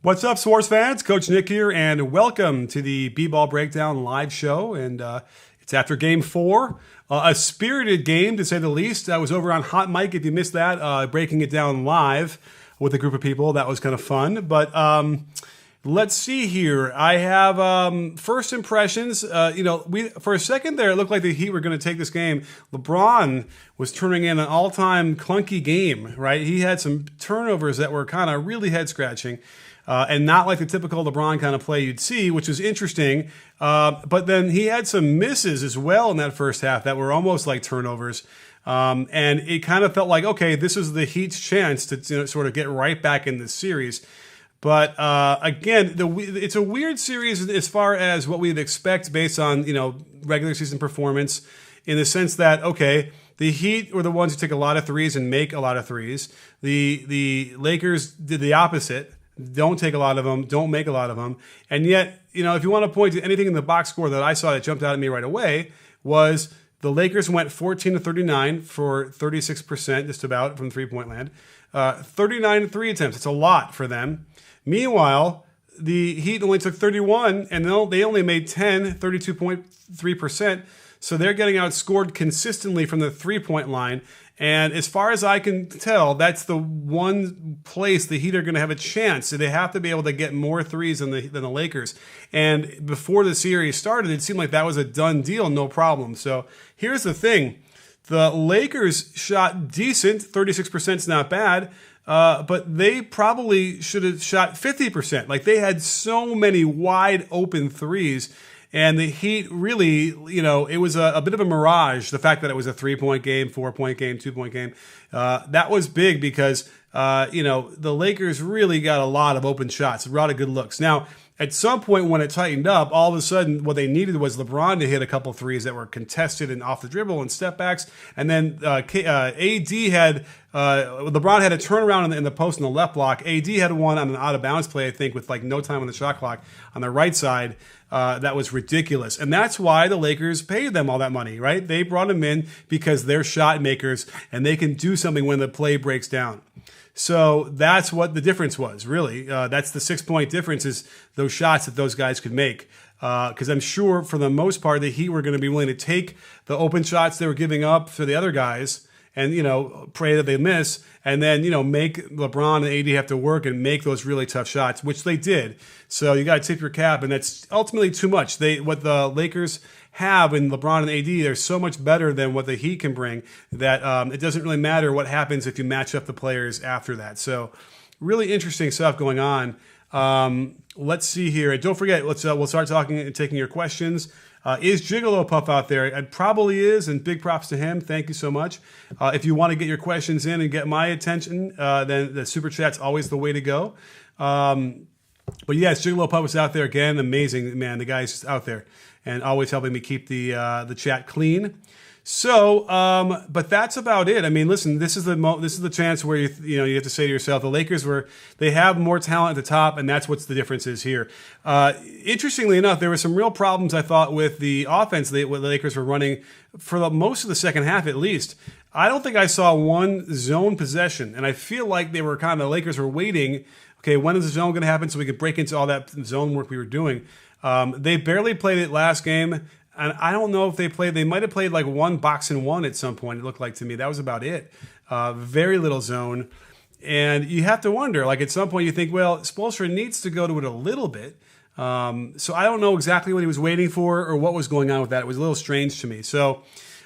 What's up, sports fans? Coach Nick here, and welcome to the B-Ball Breakdown live show. And it's after Game 4, a spirited game to say the least. I was over on Hot Mic, if you missed that, breaking it down live with a group of people. That was kind of fun. But let's see here. I have first impressions. For a second there, it looked like the Heat were going to take this game. LeBron was turning in an all-time clunky game, right? He had some turnovers that were kind of really head-scratching. And not like the typical LeBron kind of play you'd see, which was interesting. But then he had some misses as well in that first half that were almost like turnovers. And it kind of felt like, okay, this is the Heat's chance to sort of get right back in this series. But again, it's a weird series as far as what we'd expect based on regular season performance, in the sense that, okay, the Heat were the ones who take a lot of threes and make a lot of threes. The Lakers did the opposite. Don't take a lot of them, don't make a lot of them. And yet, if you want to point to anything in the box score that I saw that jumped out at me right away, was the Lakers went 14-39 for 36%, just about, from three-point land. 39 three attempts. It's a lot for them. Meanwhile, the Heat only took 31, and they only made 10, 32.3%. So they're getting outscored consistently from the three-point line. And as far as I can tell, that's the one place the Heat are going to have a chance. So they have to be able to get more threes than the Lakers. And before the series started, it seemed like that was a done deal, no problem. So here's the thing. The Lakers shot decent. 36% is not bad. But they probably should have shot 50%. Like, they had so many wide open threes. And the Heat really, it was a bit of a mirage, the fact that it was a 3-point game, 4-point game, 2-point game. That was big because, the Lakers really got a lot of open shots, a lot of good looks. Now, at some point when it tightened up, all of a sudden what they needed was LeBron to hit a couple threes that were contested and off the dribble and step backs. And then LeBron had a turnaround in the post in the left block. AD had one on an out of bounds play, I think, with like no time on the shot clock on the right side. That was ridiculous. And that's why the Lakers paid them all that money, right? They brought them in because they're shot makers and they can do something when the play breaks down. So that's what the difference was, really. That's the 6-point difference, is those shots that those guys could make. Because I'm sure for the most part, the Heat were going to be willing to take the open shots they were giving up for the other guys and, pray that they miss, and then, make LeBron and AD have to work and make those really tough shots, which they did. So you got to tip your cap, and that's ultimately too much. What the Lakers have in LeBron and AD, they're so much better than what the Heat can bring that it doesn't really matter what happens if you match up the players after that. So really interesting stuff going on. Let's see here. And don't forget, we'll start talking and taking your questions. Is Gigolo Puff out there? It probably is, and big props to him. Thank you so much. If you want to get your questions in and get my attention, then the Super Chat's always the way to go. But yes, Gigolo Puff is out there again. Amazing, man. The guy's just out there and always helping me keep the chat clean. So, but that's about it. I mean, listen, this is the chance where you have to say to yourself, the Lakers they have more talent at the top, and that's what's the difference is here. Interestingly enough, there were some real problems, I thought, with the offense the Lakers were running for most of the second half, at least. I don't think I saw one zone possession, and I feel like the Lakers were waiting. Okay, when is the zone going to happen so we could break into all that zone work we were doing? They barely played it last game. And I don't know if they might have played like one box and one at some point, it looked like to me. That was about it. Very little zone. And you have to wonder, like at some point you think, well, Spoelstra needs to go to it a little bit. So I don't know exactly what he was waiting for or what was going on with that. It was a little strange to me. So,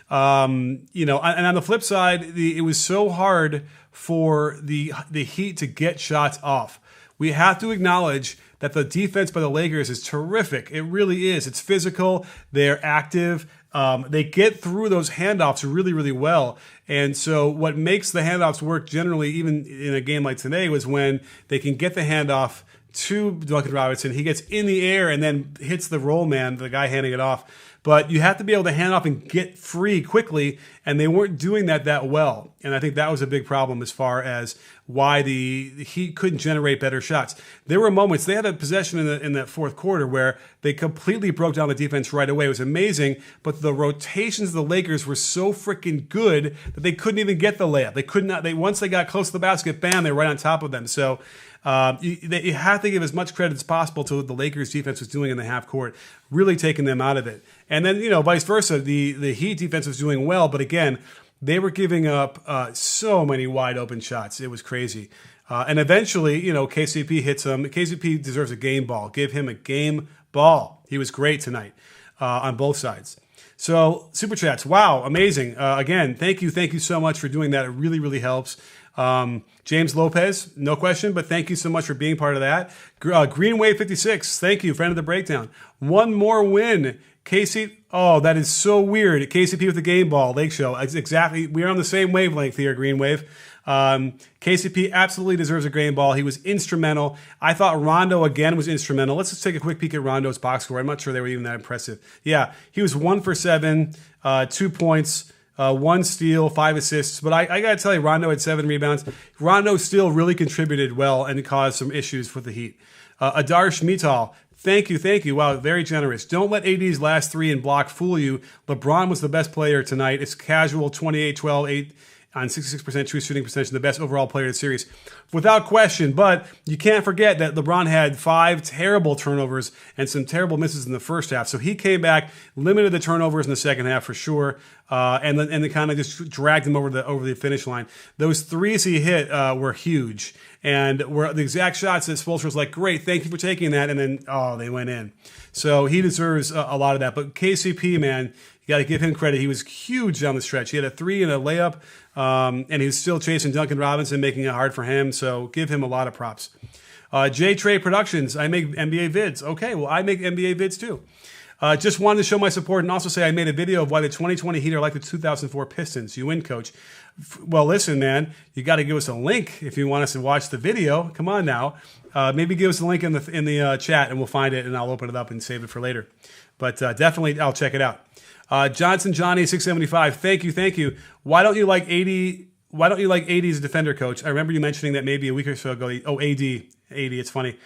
and on the flip side, it was so hard for the Heat to get shots off. We have to acknowledge that the defense by the Lakers is terrific. It really is. It's physical. They're active. They get through those handoffs really, really well. And so what makes the handoffs work generally, even in a game like today, was when they can get the handoff to Duncan Robinson. He gets in the air and then hits the roll man, the guy handing it off. But you have to be able to hand off and get free quickly, and they weren't doing that well. And I think that was a big problem as far as why the Heat couldn't generate better shots. There were moments, they had a possession in that fourth quarter where they completely broke down the defense right away. It was amazing, but the rotations of the Lakers were so freaking good that they couldn't even get the layup. They could not. Once they got close to the basket, bam, they were right on top of them. So You have to give as much credit as possible to what the Lakers defense was doing in the half court, really taking them out of it. And then, vice versa, the Heat defense was doing well, but again, they were giving up so many wide open shots. It was crazy. And eventually, KCP hits him. KCP deserves a game ball. Give him a game ball. He was great tonight on both sides. So, Super Chats, wow, amazing. Again, thank you so much for doing that. It really, really helps. James Lopez, no question, but thank you so much for being part of that. Greenway56, thank you, friend of the breakdown. One more win. That is so weird. KCP with the game ball, Lake Show. Exactly, we are on the same wavelength here, Greenwave. KCP absolutely deserves a game ball. He was instrumental. I thought Rondo again was instrumental. Let's just take a quick peek at Rondo's box score. I'm not sure they were even that impressive. Yeah, he was 1 for 7, 2 points, 1 steal, 5 assists. But I got to tell you, Rondo had 7 rebounds. Rondo still really contributed well and caused some issues with the Heat. Adarsh Mital, thank you. Wow, very generous. Don't let AD's last 3 and block fool you. LeBron was the best player tonight. It's casual, 28, 12, 8 on 66% true shooting percentage, the best overall player in the series. Without question, but you can't forget that LeBron had 5 terrible turnovers and some terrible misses in the first half. So he came back, limited the turnovers in the second half for sure, and then kind of just dragged him over the finish line. Those threes he hit were huge and were the exact shots that Spoelstra was like, great, thank you for taking that, and then, they went in. So he deserves a lot of that. But KCP, man, you got to give him credit. He was huge down the stretch. He had a 3 and a layup, and he's still chasing Duncan Robinson, making it hard for him. So give him a lot of props. J Trey Productions, I make NBA vids. Okay, well, I make NBA vids too. Just wanted to show my support and also say I made a video of why the 2020 Heat are like the 2004 Pistons. You win, coach. Well, listen, man, you got to give us a link if you want us to watch the video. Come on now. Maybe give us a link in the chat and we'll find it and I'll open it up and save it for later. But definitely I'll check it out. Johnson Johnny 675, thank you. Why don't you like AD as a defender, coach? I remember you mentioning that maybe a week or so ago. AD, it's funny.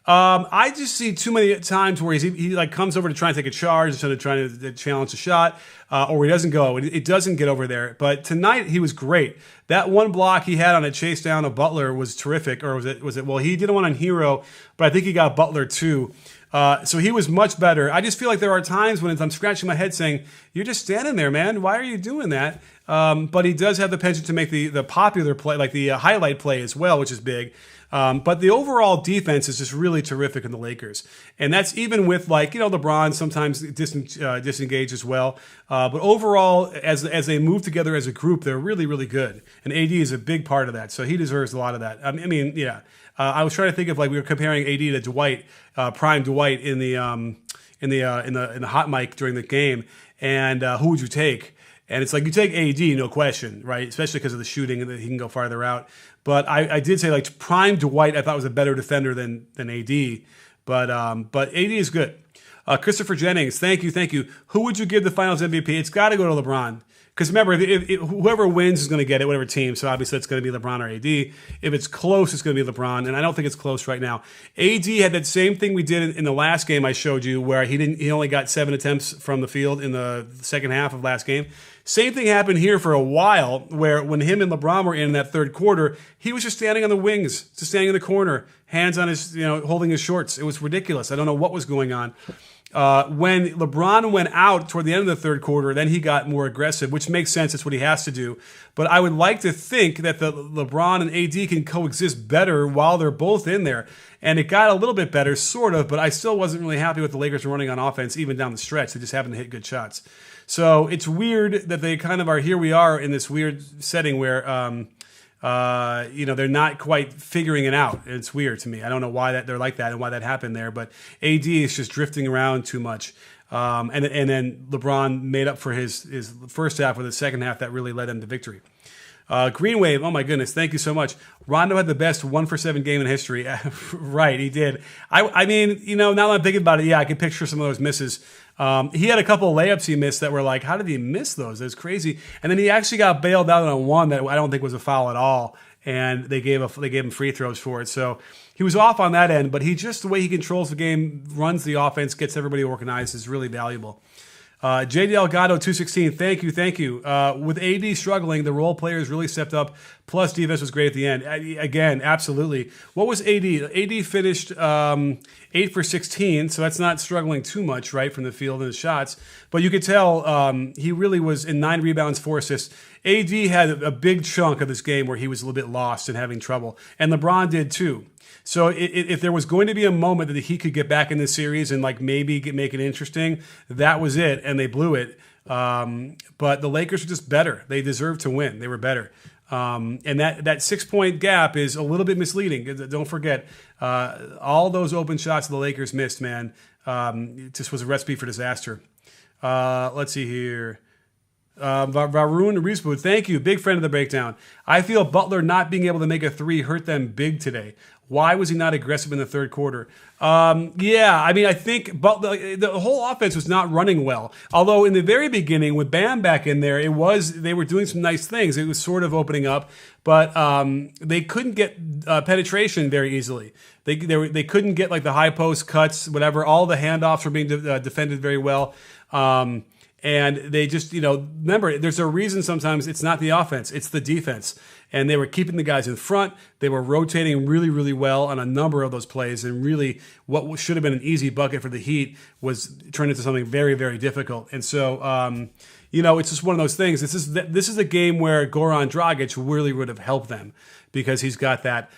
I just see too many times where he like comes over to try and take a charge instead of trying to challenge a shot, or he doesn't go. It doesn't get over there. But tonight he was great. That one block he had on a chase down of Butler was terrific. Or was it? Well, he did one on Hero, but I think he got Butler too. So he was much better. I just feel like there are times when I'm scratching my head saying, you're just standing there, man. Why are you doing that? But he does have the penchant to make the popular play, like the highlight play as well, which is big. But the overall defense is just really terrific in the Lakers. And that's even with LeBron sometimes disengage as well. But overall, as they move together as a group, they're really, really good. And AD is a big part of that. So he deserves a lot of that. I was trying to think of we were comparing AD to Dwight, prime Dwight in the hot mic during the game. And who would you take? And it's like you take AD, no question, right? Especially because of the shooting and that he can go farther out. But I did say prime Dwight I thought was a better defender than AD. But AD is good. Christopher Jennings, thank you. Who would you give the Finals MVP? It's got to go to LeBron. Because remember, if whoever wins is going to get it, whatever team. So obviously it's going to be LeBron or AD. If it's close, it's going to be LeBron, and I don't think it's close right now. AD had that same thing we did in the last game I showed you, where he only got 7 attempts from the field in the second half of last game. Same thing happened here for a while, where when him and LeBron were in that third quarter, he was just standing on the wings, just standing in the corner, hands on his, holding his shorts. It was ridiculous. I don't know what was going on. When LeBron went out toward the end of the third quarter, then he got more aggressive, which makes sense. That's what he has to do. But I would like to think that the LeBron and AD can coexist better while they're both in there. And it got a little bit better, sort of, but I still wasn't really happy with the Lakers running on offense, even down the stretch. They just happened to hit good shots. So it's weird that they kind of are, here we are in this weird setting where, they're not quite figuring it out. It's weird to me. I don't know why they're like that and why that happened there, but AD is just drifting around too much. And then LeBron made up for his first half with the second half that really led him to victory. Green Wave, oh my goodness, thank you so much. Rondo had the best 1-for-7 game in history. Right, he did. I mean, now that I'm thinking about it, yeah, I can picture some of those misses. He had a couple of layups he missed that were like, how did he miss those? That's crazy. And then he actually got bailed out on one that I don't think was a foul at all, and they gave him free throws for it. So he was off on that end, but the way he controls the game, runs the offense, gets everybody organized is really valuable. J. Delgado 216, thank you. With AD struggling, the role players really stepped up. Plus, defense was great at the end. Again, absolutely. What was AD? AD finished 8 for 16, so that's not struggling too much, right, from the field and the shots. But you could tell he really was in 9 rebounds, 4 assists. AD had a big chunk of this game where he was a little bit lost and having trouble, and LeBron did too. So if there was going to be a moment that he could get back in this series and like maybe make it interesting, that was it, and they blew it. But the Lakers were just better. They deserved to win. They were better. And that 6-point gap is a little bit misleading. Don't forget, all those open shots the Lakers missed, man, it just was a recipe for disaster. Let's see here. Varun Rizwood, thank you. Big friend of the breakdown. I feel Butler not being able to make a 3 hurt them big today. Why was he not aggressive in the third quarter? I think Butler, the whole offense was not running well. Although in the very beginning, with Bam back in there, they were doing some nice things. It was sort of opening up, but they couldn't get penetration very easily. They couldn't get like the high post cuts, whatever. All the handoffs were being defended very well. And they just, remember, there's a reason sometimes it's not the offense, it's the defense. And they were keeping the guys in front. They were rotating really, really well on a number of those plays. And really, what should have been an easy bucket for the Heat was turned into something very, very difficult. And so, it's just one of those things. This is a game where Goran Dragic really would have helped them because he's got that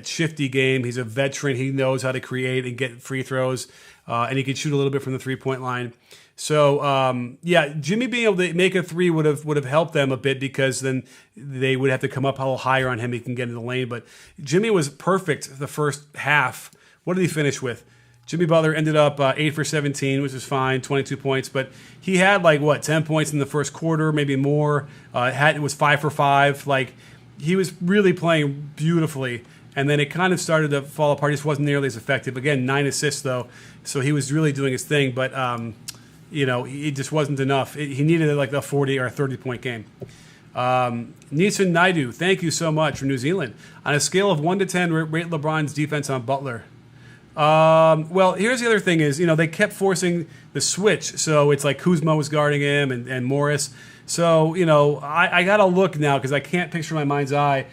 shifty game. He's a veteran. He knows how to create and get free throws. And he can shoot a little bit from the 3-point line. So, Jimmy being able to make a 3 would have helped them a bit because then they would have to come up a little higher on him. He can get in the lane. But Jimmy was perfect the first half. What did he finish with? Jimmy Butler ended up 8 for 17, which is fine, 22 points. But he had 10 points in the first quarter, maybe more. It was 5 for 5. He was really playing beautifully. And then it kind of started to fall apart. He just wasn't nearly as effective. Again, 9 assists, though. So he was really doing his thing. But, it just wasn't enough. He needed a 40 or a 30-point game. Nisan Naidu, thank you so much from New Zealand. On a scale of 1 to 10, rate LeBron's defense on Butler. Well, here's the other thing is, they kept forcing the switch. So it's like Kuzma was guarding him and Morris. So, I got to look now because I can't picture in my mind's eye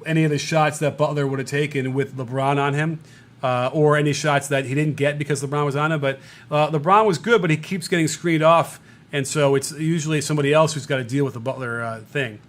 any of the shots that Butler would have taken with LeBron on him. Or any shots that he didn't get because LeBron was on him. But LeBron was good, but he keeps getting screened off. And so it's usually somebody else who's got to deal with the Butler thing.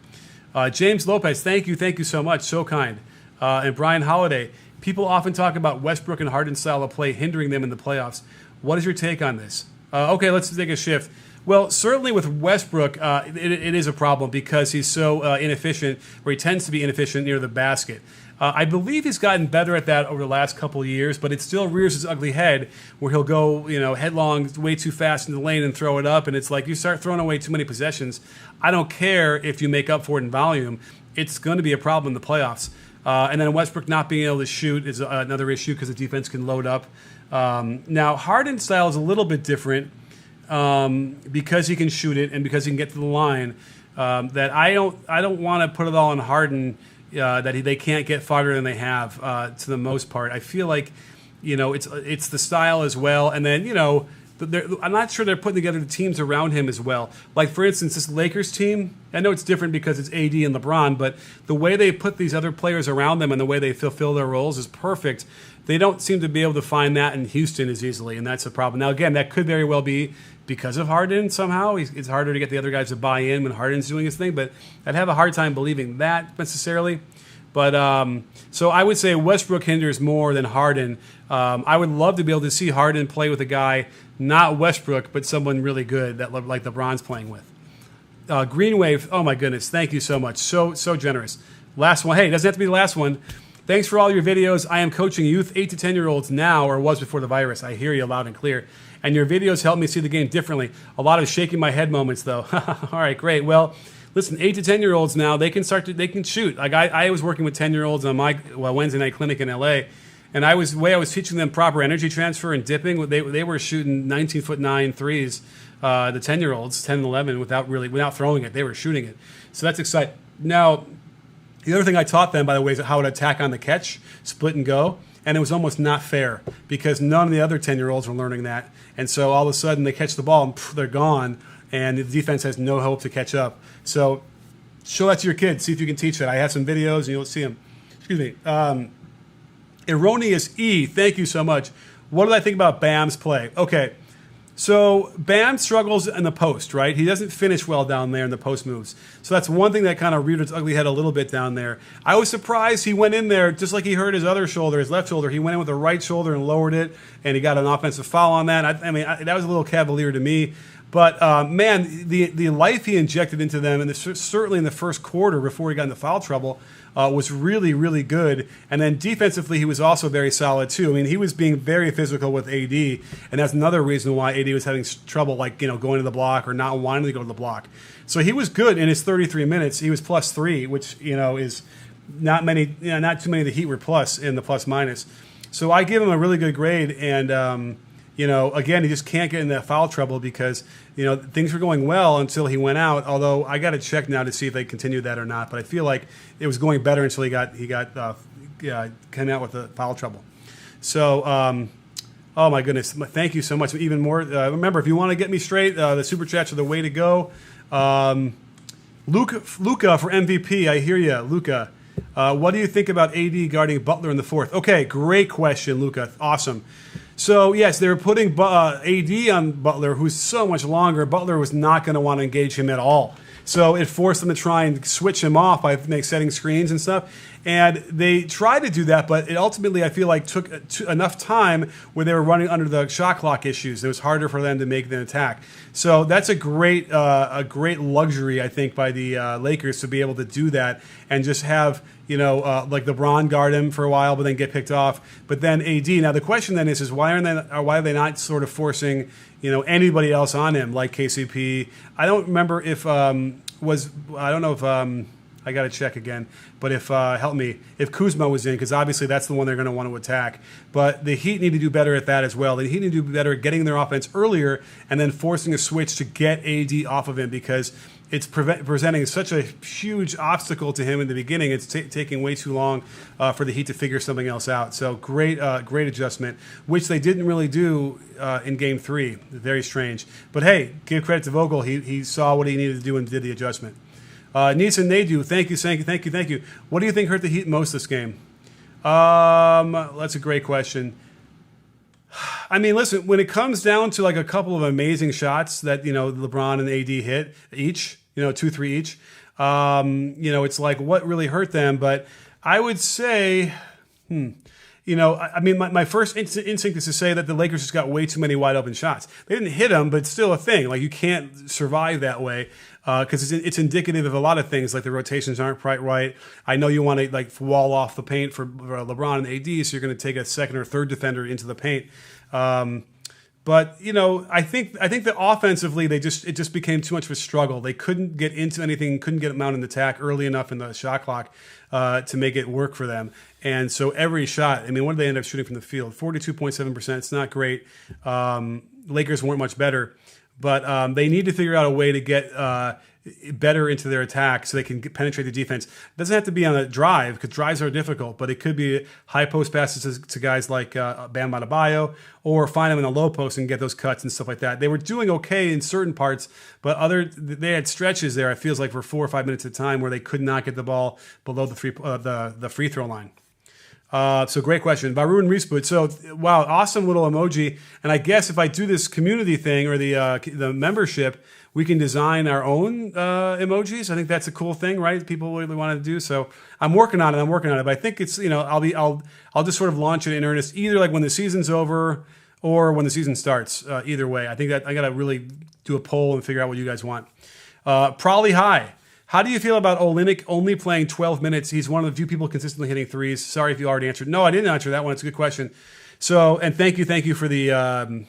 James Lopez, thank you so much. So kind. And Brian Holiday, people often talk about Westbrook and Harden's style of play hindering them in the playoffs. What is your take on this? Okay, let's take a shift. Well, certainly with Westbrook, it is a problem because he's so inefficient, or he tends to be inefficient near the basket. I believe he's gotten better at that over the last couple of years, but it still rears its ugly head where he'll go, headlong way too fast in the lane and throw it up. And it's like you start throwing away too many possessions. I don't care if you make up for it in volume. It's going to be a problem in the playoffs. And then Westbrook not being able to shoot is another issue because the defense can load up. Now, Harden's style is a little bit different because he can shoot it and because he can get to the line. That I don't want to put it all on Harden. That they can't get farther than they have to the most part. I feel like, it's the style as well. And then, I'm not sure they're putting together the teams around him as well. Like, for instance, this Lakers team, I know it's different because it's AD and LeBron, but the way they put these other players around them and the way they fulfill their roles is perfect. They don't seem to be able to find that in Houston as easily, and that's a problem. Now, again, that could very well be because of Harden somehow. It's harder to get the other guys to buy in when Harden's doing his thing, but I'd have a hard time believing that necessarily. But so I would say Westbrook hinders more than Harden. I would love to be able to see Harden play with a guy, not Westbrook, but someone really good that like LeBron's playing with. Green Wave, oh my goodness, thank you so much. So generous. Last one. Hey, it doesn't have to be the last one. Thanks for all your videos. I am coaching youth 8 to 10-year-olds now, or was before the virus. I hear you loud and clear. And your videos help me see the game differently. A lot of shaking my head moments, though. All right, great. Well, listen, 8 to 10-year-olds now, they can shoot. Like I was working with 10-year-olds on my Wednesday night clinic in LA, and I was teaching them proper energy transfer and dipping. They were shooting 19-foot-9 threes, the 10-year-olds, 10 and 11, without throwing it. They were shooting it. So that's exciting. Now, the other thing I taught them, by the way, is how to attack on the catch, split and go. and it was almost not fair because none of the other 10-year-olds were learning that. And so all of a sudden they catch the ball and they're gone, and the defense has no hope to catch up. So show that to your kids. See if you can teach that. I have some videos, and you'll see them. Excuse me. Erroneous E, thank you so much. What did I think about Bam's play? Okay, so Bam struggles in the post, right? He doesn't finish well down there in the post moves. So that's one thing that kind of reared its ugly head a little bit down there. I was surprised he went in there, just like he hurt his other shoulder, his left shoulder. He went in with the right shoulder and lowered it, and he got an offensive foul on that. That was a little cavalier to me. But, man, the life he injected into them, and certainly in the first quarter before he got into foul trouble, was really, really good. And then defensively, he was also very solid, too. I mean, he was being very physical with AD, and that's another reason why AD was having trouble, going to the block or not wanting to go to the block. So he was good in his 33 minutes. He was +3, which, is not many, not too many of the Heat were plus in the plus-minus. So I give him a really good grade, and again, he just can't get in that foul trouble because, things were going well until he went out. Although I got to check now to see if they continued that or not. But I feel like it was going better until he came out with the foul trouble. So, oh my goodness, thank you so much. Even more, remember, if you want to get me straight, the super chats are the way to go. Luca for MVP, I hear you, Luca. What do you think about AD guarding Butler in the fourth? Okay, great question, Luca. Awesome. So, yes, they were putting AD on Butler, who's so much longer. Butler was not going to want to engage him at all. So it forced them to try and switch him off by setting screens and stuff. And they tried to do that, but it ultimately, I feel like, took enough time where they were running under the shot clock issues. It was harder for them to make the attack. So that's a great luxury, I think, by the Lakers to be able to do that and just have, like LeBron guard him for a while, but then get picked off. But then AD. Now the question then is why are they not sort of forcing anybody else on him like KCP? I don't remember if I got to check again. But if help me, if Kuzma was in, because obviously that's the one they're going to want to attack. But the Heat need to do better at that as well. The Heat need to do better at getting their offense earlier and then forcing a switch to get AD off of him because it's presenting such a huge obstacle to him in the beginning. It's taking way too long for the Heat to figure something else out. So great adjustment, which they didn't really do in Game 3. Very strange. But hey, give credit to Vogel. He saw what he needed to do and did the adjustment. Neeson Nadu, thank you. What do you think hurt the Heat most this game? That's a great question. I mean, listen, when it comes down to like a couple of amazing shots that, LeBron and AD hit each, 2-3 each, it's like what really hurt them. But I would say, my first instinct is to say that the Lakers just got way too many wide open shots. They didn't hit them, but it's still a thing. Like you can't survive that way because it's indicative of a lot of things. Like the rotations aren't quite right. I know you want to wall off the paint for LeBron and AD, so you're going to take a second or third defender into the paint. But I think that offensively it just became too much of a struggle. They couldn't get into anything, couldn't get them out in the attack early enough in the shot clock to make it work for them. And so every shot, what did they end up shooting from the field? 42.7%. It's not great. Lakers weren't much better, but they need to figure out a way to get better into their attack so they can penetrate the defense. It doesn't have to be on a drive because drives are difficult, but it could be high post passes to guys like Bam Adebayo or find them in the low post and get those cuts and stuff like that. They were doing okay in certain parts, but they had stretches there, it feels like, for 4 or 5 minutes at a time where they could not get the ball below the free throw line. So great question. Varun Risput. So, wow, awesome little emoji. And I guess if I do this community thing or the membership, we can design our own emojis. I think that's a cool thing, right? People really want to do. So I'm working on it. But I think it's, I'll just sort of launch it in earnest, either like when the season's over or when the season starts. Either way, I think that I got to really do a poll and figure out what you guys want. Probably high. How do you feel about Olynyk only playing 12 minutes? He's one of the few people consistently hitting threes. Sorry if you already answered. No, I didn't answer that one. It's a good question. So, and thank you for the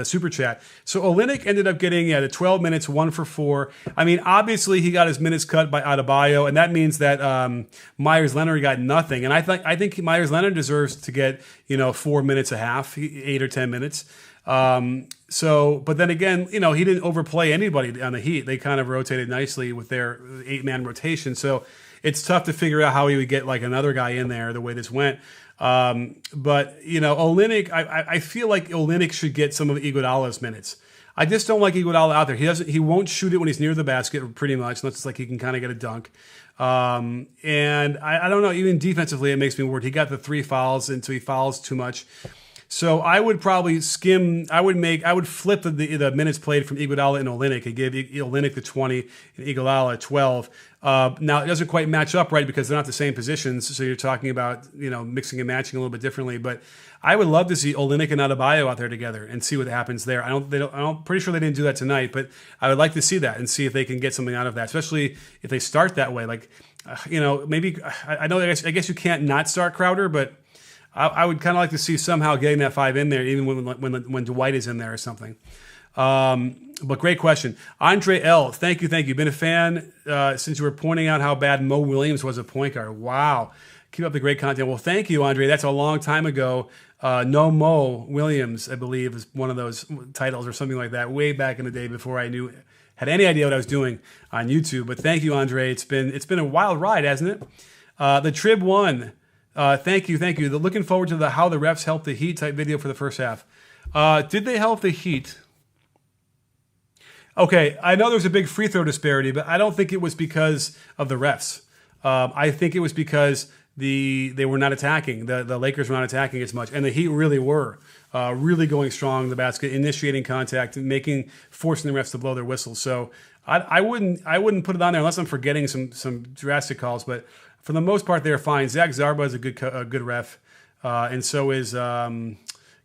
super chat. So Olynyk ended up getting the 12 minutes, 1 for 4. Obviously he got his minutes cut by Adebayo, and that means that Myers Leonard got nothing. And I think Myers Leonard deserves to get 4 minutes a half, 8 or 10 minutes. But then again, he didn't overplay anybody on the Heat. They kind of rotated nicely with their 8-man rotation. So it's tough to figure out how he would get like another guy in there the way this went. But Olynyk, I feel like Olynyk should get some of Iguodala's minutes. I just don't like Iguodala out there. He won't shoot it when he's near the basket pretty much, unless it's like he can kind of get a dunk. And I don't know, even defensively, it makes me worried. He got the 3 fouls, and so he fouls too much. So I would probably I would flip the minutes played from Iguodala and Olynyk and give Olynyk the 20 and Iguodala 12. Now it doesn't quite match up right because they're not the same positions. So you're talking about mixing and matching a little bit differently. But I would love to see Olynyk and Adebayo out there together and see what happens there. I'm pretty sure they didn't do that tonight, but I would like to see that and see if they can get something out of that, especially if they start that way. Like, maybe I guess you can't not start Crowder, but I would kind of like to see somehow getting that 5 in there, even when Dwight is in there or something. But great question. Andre L., thank you. Been a fan since you were pointing out how bad Mo Williams was a point guard. Wow. Keep up the great content. Well, thank you, Andre. That's a long time ago. No Mo Williams, I believe, is one of those titles or something like that, way back in the day before I had any idea what I was doing on YouTube. But thank you, Andre. It's been a wild ride, hasn't it? The Trib 1. Thank you. Looking forward to the how the refs helped the Heat type video for the first half. Did they help the Heat? Okay, I know there's a big free throw disparity, but I don't think it was because of the refs. I think it was because they were not attacking. The Lakers were not attacking as much, and the Heat really were really going strong in the basket, initiating contact, and forcing the refs to blow their whistles. So I wouldn't put it on there unless I'm forgetting some drastic calls, but. For the most part, they're fine. Zach Zarba is a good ref, and so is the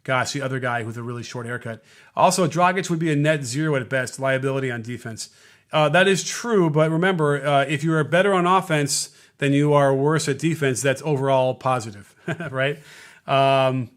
other guy with a really short haircut. Also, Dragic would be a net 0 at best, liability on defense. That is true, but remember, if you are better on offense than you are worse at defense, that's overall positive, right? The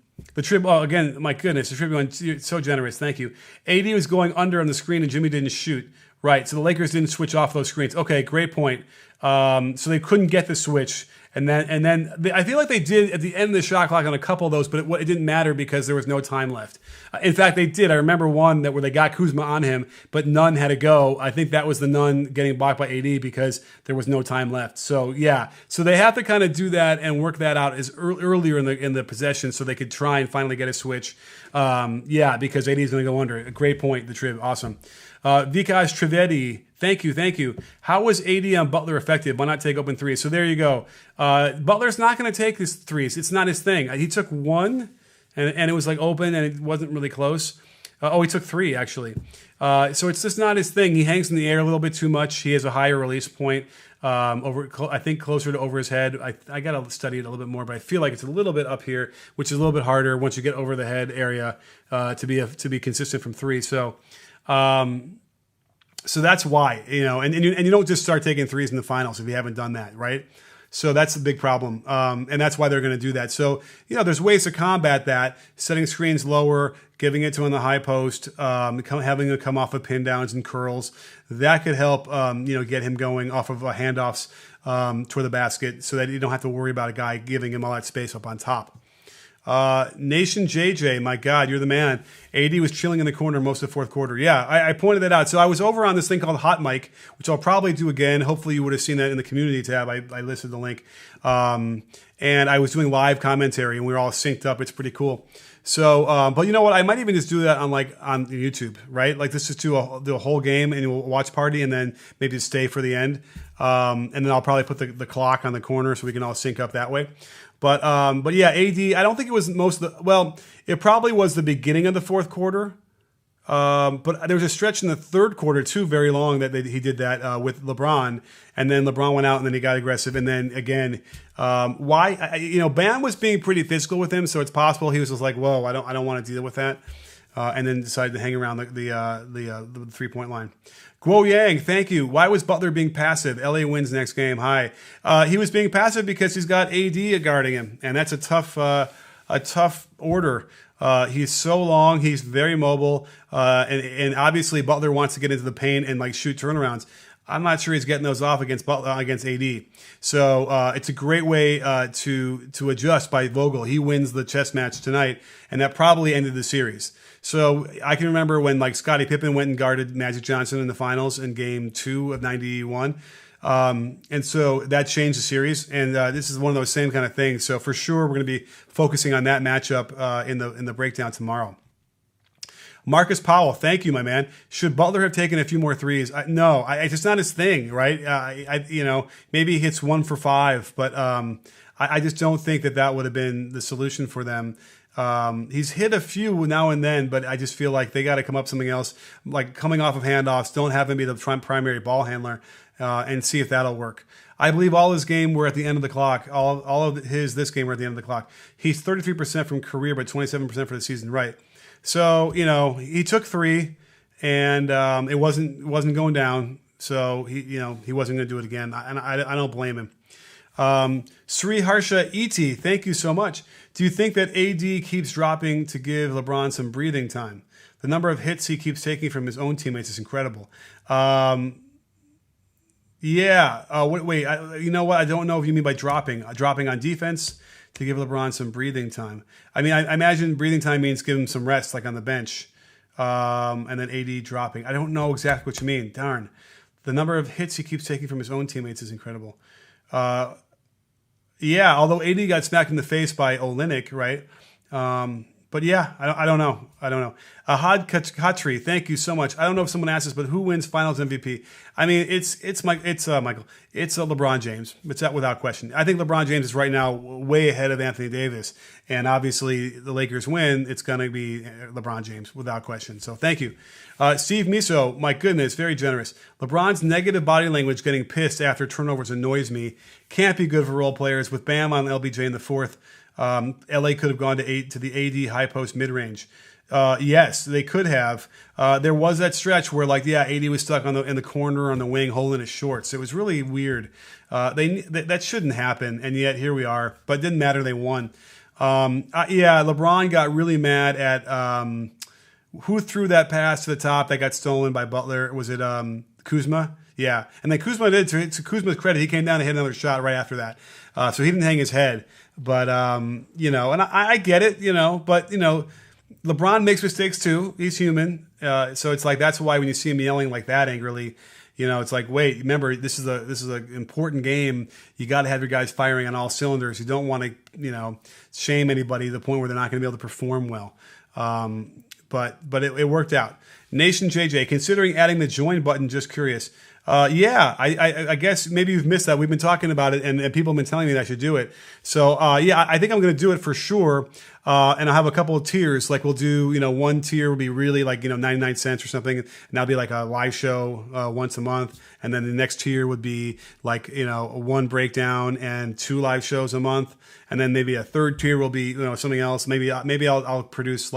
Trib, again, my goodness, the Tribune, you're so generous. Thank you. AD was going under on the screen, and Jimmy didn't shoot. Right, so the Lakers didn't switch off those screens. Okay, great point. So they couldn't get the switch, and then I feel like they did at the end of the shot clock on a couple of those, but it didn't matter because there was no time left. In fact, they did. I remember one where they got Kuzma on him, but none had to go. I think that was the none getting blocked by AD because there was no time left. So yeah, so they have to kind of do that and work that out as earlier in the possession so they could try and finally get a switch. Because AD is going to go under. A great point, the Trib. Awesome. Vikas Trivedi, thank you. How was AD on Butler effective? Why not take open threes? So there you go. Butler's not going to take his threes. It's not his thing. He took one, and it was like open, and it wasn't really close. He took 3, actually. So it's just not his thing. He hangs in the air a little bit too much. He has a higher release point, I think closer to over his head. I got to study it a little bit more, but I feel like it's a little bit up here, which is a little bit harder once you get over the head area to be consistent from 3. So that's why, and you don't just start taking threes in the finals if you haven't done that, right? So that's a big problem, and that's why they're going to do that. So there's ways to combat that: setting screens lower, giving it to him in the high post, having him come off of pin downs and curls. That could help, get him going off of handoffs toward the basket, so that you don't have to worry about a guy giving him all that space up on top. Nation JJ, my God, you're the man. AD was chilling in the corner most of the fourth quarter. Yeah, I pointed that out. So I was over on this thing called Hot Mic, which I'll probably do again. Hopefully you would have seen that in the community tab. I listed the link. And I was doing live commentary, and we were all synced up. It's pretty cool. So, but you know what? I might even just do that on YouTube, right? Like this is do a whole game and we'll watch party, and then maybe stay for the end. And then I'll probably put the clock on the corner so we can all sync up that way. But yeah, AD, I don't think it was it probably was the beginning of the fourth quarter. But there was a stretch in the third quarter too, very long, that he did that with LeBron, and then LeBron went out and then he got aggressive, and then again, Bam was being pretty physical with him, so it's possible he was just like, whoa, I don't want to deal with that, and then decided to hang around the 3-point line. Guo Yang, thank you. Why was Butler being passive? LA wins next game. Hi. He was being passive because he's got AD guarding him, and that's a tough order. He's so long. He's very mobile, and obviously Butler wants to get into the paint and shoot turnarounds. I'm not sure he's getting those off against AD. So it's a great way to adjust by Vogel. He wins the chess match tonight, and that probably ended the series. So I can remember when Scottie Pippen went and guarded Magic Johnson in the finals in Game 2 of '91. And so that changed the series. And this is one of those same kind of things. So for sure, we're going to be focusing on that matchup in the breakdown tomorrow. Marcus Powell, thank you, my man. Should Butler have taken a few more threes? No, it's just not his thing, right? Maybe he hits 1 for 5, but I just don't think that would have been the solution for them. He's hit a few now and then, but I just feel like they got to come up with something else, like coming off of handoffs. Don't have him be the primary ball handler, and see if that'll work. I believe all his game were at the end of the clock. All of this game were at the end of the clock. He's 33% from career, but 27% for the season, right? So, he took 3 and it wasn't going down. So he wasn't going to do it again. And I don't blame him. Sri Harsha E.T., thank you so much. Do you think that AD keeps dropping to give LeBron some breathing time? The number of hits he keeps taking from his own teammates is incredible. Yeah. Wait. You know what? I don't know if you mean by dropping on defense to give LeBron some breathing time. I mean, I imagine breathing time means give him some rest, like on the bench, and then AD dropping. I don't know exactly what you mean. Darn. The number of hits he keeps taking from his own teammates is incredible. Yeah, although AD got smacked in the face by Olynyk, right? But yeah, I don't know. Ahad Khatri, thank you so much. I don't know if someone asked this, but who wins Finals MVP? I mean, it's Michael. It's LeBron James. It's that without question. I think LeBron James is right now way ahead of Anthony Davis, and obviously the Lakers win. It's going to be LeBron James without question. So thank you, Steve Miso. My goodness, very generous. LeBron's negative body language, getting pissed after turnovers, annoys me. Can't be good for role players. With Bam on LBJ in the fourth. LA could have gone to the AD high post mid range. Yes, they could have. There was that stretch where, AD was stuck in the corner on the wing, holding his shorts. It was really weird. That shouldn't happen, and yet here we are. But it didn't matter; they won. LeBron got really mad at who threw that pass to the top that got stolen by Butler. Was it Kuzma? Yeah, and then Kuzma did. To Kuzma's credit, he came down and hit another shot right after that. So he didn't hang his head. But, and I get it, but, LeBron makes mistakes too. He's human. So it's like, that's why when you see him yelling like that angrily, it's like, wait, remember, this is an important game. You got to have your guys firing on all cylinders. You don't want to, shame anybody to the point where they're not going to be able to perform well. But it worked out. Nation JJ, considering adding the join button, just curious. I guess maybe you've missed that. We've been talking about it, and people have been telling me that I should do it. So, I think I'm going to do it for sure. And I'll have a couple of tiers. Like we'll do, one tier will be really 99 cents or something. And that'll be like a live show once a month. And then the next tier would be one breakdown and 2 live shows a month. And then maybe a third tier will be, something else. Maybe I'll produce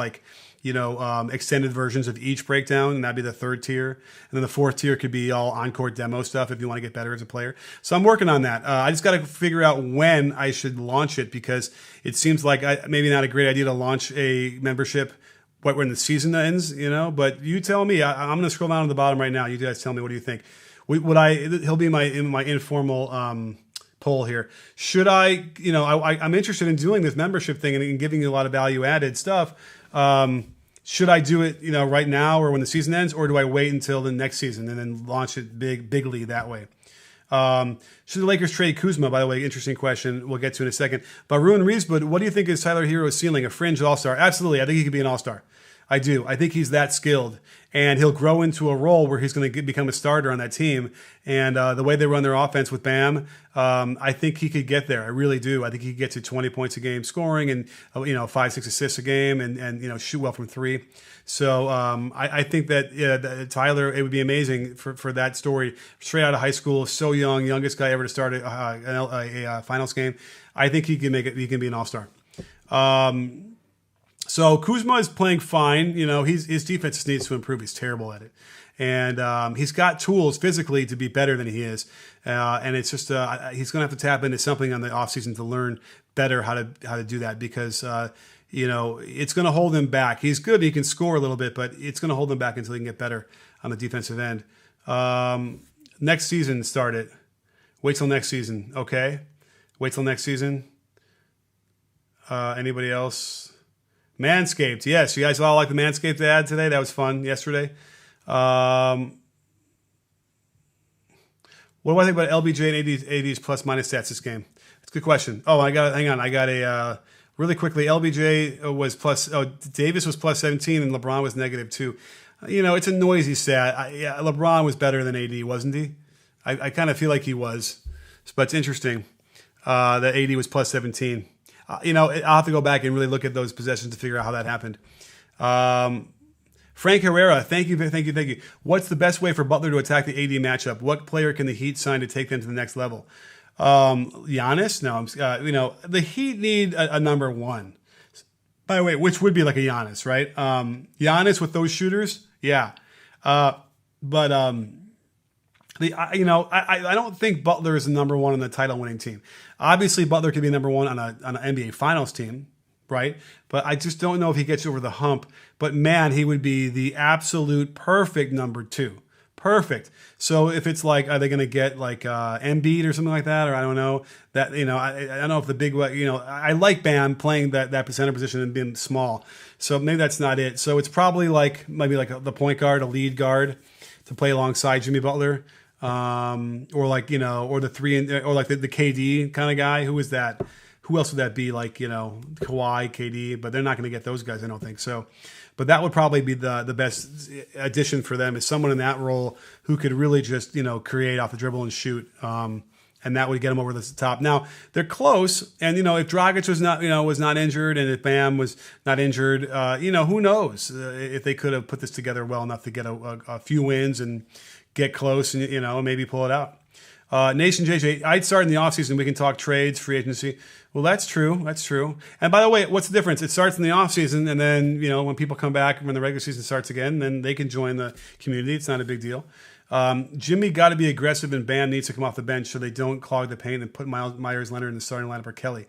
extended versions of each breakdown, and that'd be the third tier. And then the fourth tier could be all on-court demo stuff if you want to get better as a player. So I'm working on that. I just got to figure out when I should launch it, because it seems like maybe not a great idea to launch a membership when the season ends, But you tell me. I'm going to scroll down to the bottom right now. You guys tell me, what do you think? He'll be in my informal poll here. Should I? I'm interested in doing this membership thing and giving you a lot of value-added stuff. Should I do it, right now or when the season ends, or do I wait until the next season and then launch it bigly that way? Should the Lakers trade Kuzma? By the way, interesting question. We'll get to in a second. But Ruin Reesbud, what do you think is Tyler Hero's ceiling? A fringe all-star? Absolutely. I think he could be an all-star. I do. I think he's that skilled, and he'll grow into a role where he's going to become a starter on that team. And the way they run their offense with Bam, I think he could get there. I really do. I think he could get to 20 points a game scoring, and 5-6 assists a game, and shoot well from 3. So I think that Tyler, it would be amazing for that story. Straight out of high school, so young, youngest guy ever to start a finals game. I think he can make it. He can be an all-star. So Kuzma is playing fine. His defense just needs to improve. He's terrible at it. And he's got tools physically to be better than he is. And it's just he's going to have to tap into something on the offseason to learn better how to do that, because it's going to hold him back. He's good. He can score a little bit, but it's going to hold him back until he can get better on the defensive end. Next season started. Wait till next season. Okay. Wait till next season. Anybody else? Manscaped. Yes, you guys all like the Manscaped ad today. That was fun yesterday. What do I think about LBJ and AD's plus minus stats this game? That's a good question. Oh, hang on. I got a really quickly. LBJ was plus. Oh, Davis was plus 17 and LeBron was negative 2. It's a noisy stat. LeBron was better than AD, wasn't he? I kind of feel like he was, but it's interesting that AD was plus 17. I'll have to go back and really look at those possessions to figure out how that happened. Frank Herrera, thank you. What's the best way for Butler to attack the AD matchup? What player can the Heat sign to take them to the next level? Giannis? No, the Heat need a number one. By the way, which would be like a Giannis, right? Giannis with those shooters, yeah. I don't think Butler is the number one on the title-winning team. Obviously, Butler could be number one on an NBA Finals team, right? But I just don't know if he gets over the hump. But man, he would be the absolute perfect number 2. Perfect. So if it's like, are they going to get like Embiid or something like that, or I don't know that I don't know if the big I like Bam playing that center position and being small. So maybe that's not it. So it's probably maybe the point guard, a lead guard to play alongside Jimmy Butler, or the 3 or like the KD kind of guy. Who is that? Who else would that be? Kawhi, KD, but they're not going to get those guys, I don't think so. But that would probably be the best addition for them, is someone in that role who could really just create off the dribble and shoot, and that would get them over the top. Now they're close, and if Dragic was not injured, and if Bam was not injured, who knows if they could have put this together well enough to get a few wins and get close, and maybe pull it out. Nation JJ, I'd start in the offseason. We can talk trades, free agency. Well, that's true. And by the way, what's the difference? It starts in the offseason, and then, when people come back, when the regular season starts again, then they can join the community. It's not a big deal. Jimmy got to be aggressive, and Bam needs to come off the bench so they don't clog the paint and put Myers Leonard in the starting lineup or Kelly.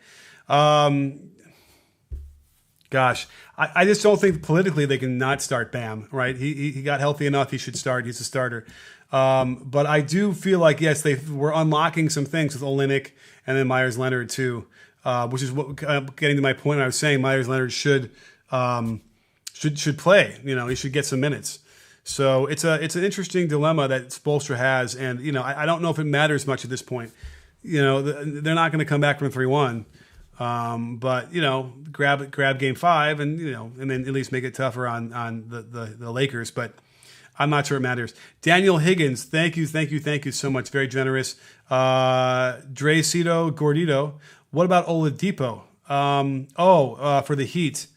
Gosh, I just don't think politically they can not start Bam, right? He got healthy enough. He should start. He's a starter. But I do feel like, yes, they were unlocking some things with Olynyk and then Myers Leonard too, which is what getting to my point. I was saying Myers Leonard should play. He should get some minutes. So it's an interesting dilemma that Spoelstra has, and I don't know if it matters much at this point. They're not going to come back from 3-1. But grab game 5 and and then at least make it tougher on the Lakers. But I'm not sure it matters. Daniel Higgins, thank you so much. Very generous. Drecito Gordito, what about Oladipo? For the Heat.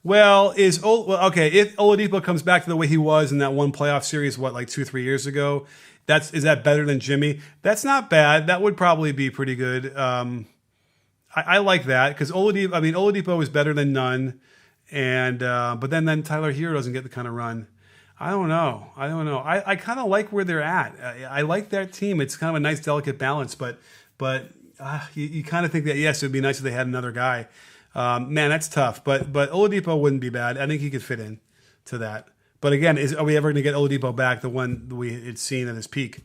Well, if Oladipo comes back to the way he was in that one playoff series, 2-3 years ago, is that better than Jimmy? That's not bad. That would probably be pretty good. I like that because Oladipo is better than none, and but then Tyler Hero doesn't get the kind of run. I don't know. I kind of like where they're at. I like that team. It's kind of a nice, delicate balance, but you kind of think that, yes, it would be nice if they had another guy. Man, that's tough. But Oladipo wouldn't be bad. I think he could fit in to that. But again, are we ever going to get Oladipo back, the one we had seen at his peak?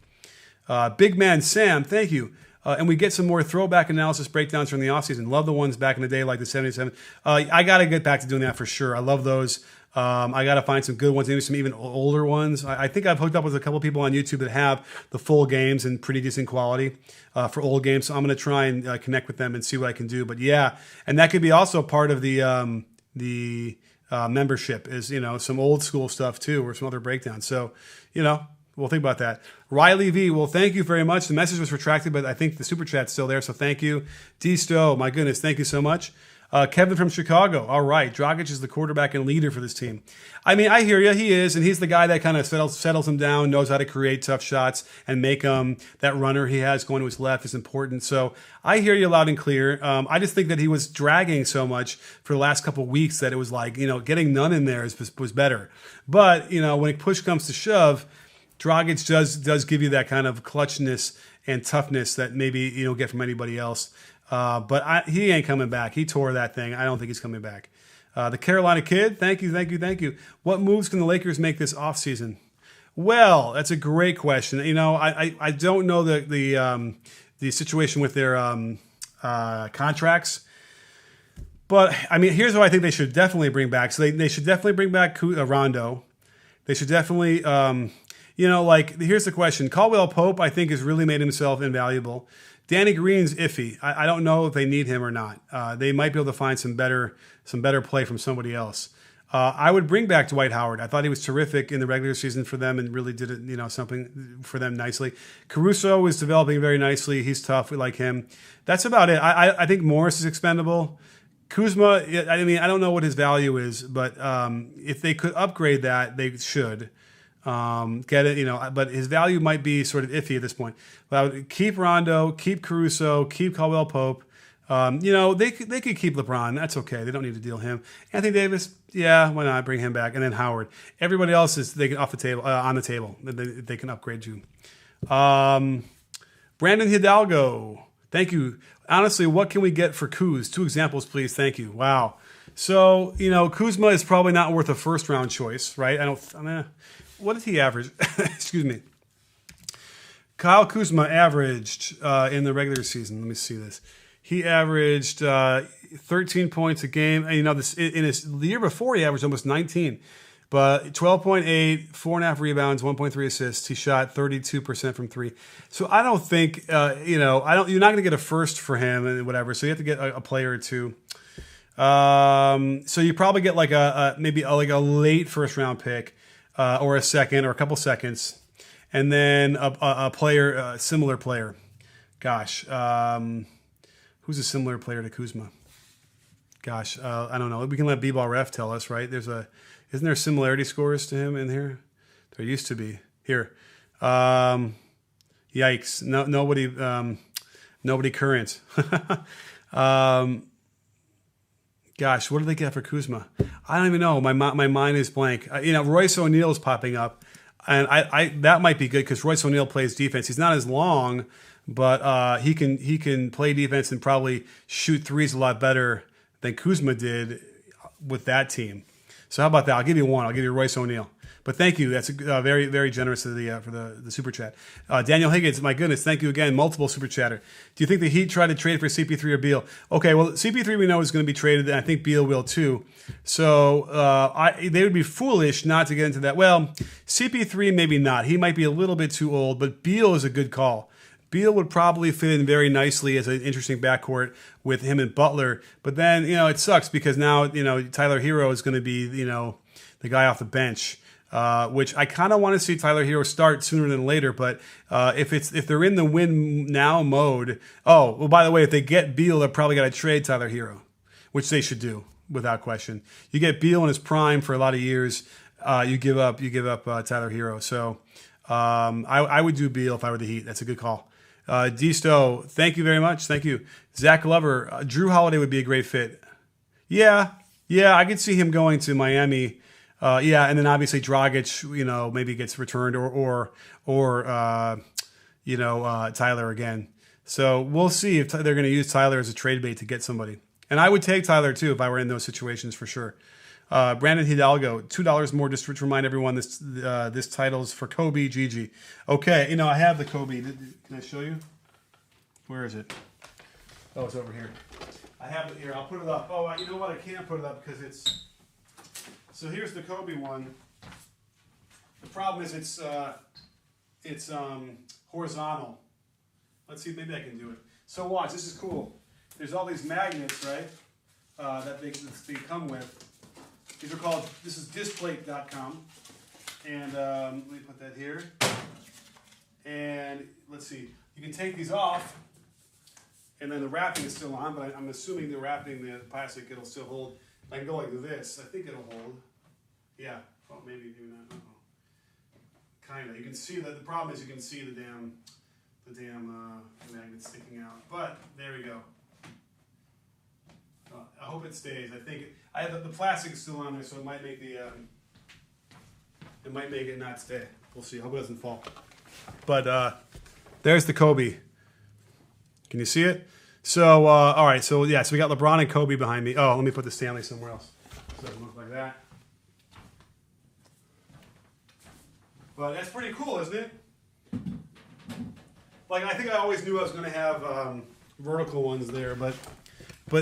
Big Man Sam, thank you. And we get some more throwback analysis breakdowns from the offseason. Love the ones back in the day, like the 77. I got to get back to doing that for sure. I love those. I got to find some good ones, maybe some even older ones. I think I've hooked up with a couple people on YouTube that have the full games in pretty decent quality for old games. So I'm going to try and connect with them and see what I can do. But yeah, and that could be also part of the membership is, some old school stuff too, or some other breakdowns. So, we'll think about that. Riley V, well, thank you very much. The message was retracted, but I think the super chat's still there, so thank you. D Stowe, my goodness, thank you so much. Kevin from Chicago, all right. Dragic is the quarterback and leader for this team. I mean, I hear you, he is, and he's the guy that kind of settles him down, knows how to create tough shots and make that runner he has going to his left is important. So I hear you loud and clear. I just think that he was dragging so much for the last couple of weeks that it was like, getting none in there was better. But, when push comes to shove, Dragic does give you that kind of clutchness and toughness that maybe you don't get from anybody else. But he ain't coming back. He tore that thing. I don't think he's coming back. The Carolina Kid, thank you. What moves can the Lakers make this offseason? Well, that's a great question. I don't know the situation with their contracts. But, I mean, here's what I think they should definitely bring back. So they should definitely bring back Rondo. They should definitely... like here's the question. Caldwell Pope, I think, has really made himself invaluable. Danny Green's iffy. I don't know if they need him or not. They might be able to find some better play from somebody else. I would bring back Dwight Howard. I thought he was terrific in the regular season for them and really did it, something for them nicely. Caruso is developing very nicely. He's tough. We like him. That's about it. I think Morris is expendable. Kuzma, I mean, I don't know what his value is, but if they could upgrade that, they should get it, but his value might be sort of iffy at this point. But I would keep Rondo, keep Caruso, keep Caldwell Pope. They could keep LeBron. That's okay. They don't need to deal him. Anthony Davis, yeah, why not bring him back? And then Howard. Everybody else is they can off the table on the table. They can upgrade you. Brandon Hidalgo, thank you. Honestly, what can we get for Kuz? 2 examples, please. Thank you. Wow. So Kuzma is probably not worth a first round choice, right? What did he average? Excuse me. Kyle Kuzma averaged in the regular season. Let me see this. He averaged 13 points a game. And, the year before he averaged almost 19, but 12.8, 4.5 rebounds, 1.3 assists. He shot 32% from 3. So I don't think you're not going to get a first for him and whatever. So you have to get a player or two. So you probably get like maybe a late first round pick or a second or a couple seconds, and then a player, similar player. Gosh. Who's a similar player to Kuzma? Gosh, I don't know. We can let B-Ball Ref tell us, right? Isn't there similarity scores to him in here? There used to be. Here. Yikes. No, nobody current. Gosh, what do they get for Kuzma? I don't even know. My mind is blank. Royce O'Neal is popping up, and I that might be good because Royce O'Neal plays defense. He's not as long, but he can play defense and probably shoot threes a lot better than Kuzma did with that team. So how about that? I'll give you one. I'll give you Royce O'Neal. But thank you. That's very, very generous of for the super chat. Daniel Higgins, my goodness, thank you again. Multiple super chatter. Do you think the Heat try to trade for CP3 or Beal? Okay, well, CP3 we know is going to be traded, and I think Beal will too. So they would be foolish not to get into that. Well, CP3 maybe not. He might be a little bit too old, but Beal is a good call. Beal would probably fit in very nicely as an interesting backcourt with him and Butler. But then, it sucks because now, Tyler Hero is going to be, the guy off the bench. Which I kind of want to see Tyler Hero start sooner than later, but if they're in the win now mode, by the way, if they get Beal, they're probably got to trade Tyler Hero, which they should do without question. You get Beal in his prime for a lot of years, you give up Tyler Hero. So I would do Beal if I were the Heat. That's a good call. D-Stowe, thank you very much. Thank you. Zach Glover, Drew Holiday would be a great fit. Yeah, I could see him going to Miami. And then obviously Dragic, maybe gets returned or Tyler again. So we'll see if they're going to use Tyler as a trade bait to get somebody. And I would take Tyler too if I were in those situations for sure. Brandon Hidalgo, $2 more just to remind everyone this title's for Kobe Gigi. Okay, I have the Kobe. Can I show you? Where is it? Oh, it's over here. I have it here. I'll put it up. Oh, you know what? I can't put it up because it's... So here's the Kobe one. The problem is it's horizontal. Let's see, maybe I can do it. So watch, this is cool. There's all these magnets, right, that they come with. This is displate.com. And let me put that here. And let's see, you can take these off, and then the wrapping is still on, but I'm assuming the wrapping, the plastic, it'll still hold. I can go like this. I think it'll hold. Yeah. Well, maybe not. Kind of. You can see that. The problem is you can see the damn magnet sticking out. But there we go. I hope it stays. I think I have the plastic is still on there, so it might make it not stay. We'll see. I hope it doesn't fall. But there's the Kobe. Can you see it? So, all right. So, yeah. So we got LeBron and Kobe behind me. Oh, let me put the Stanley somewhere else. So it doesn't look like that. But that's pretty cool, isn't it? Like, I think I always knew I was going to have vertical ones there, but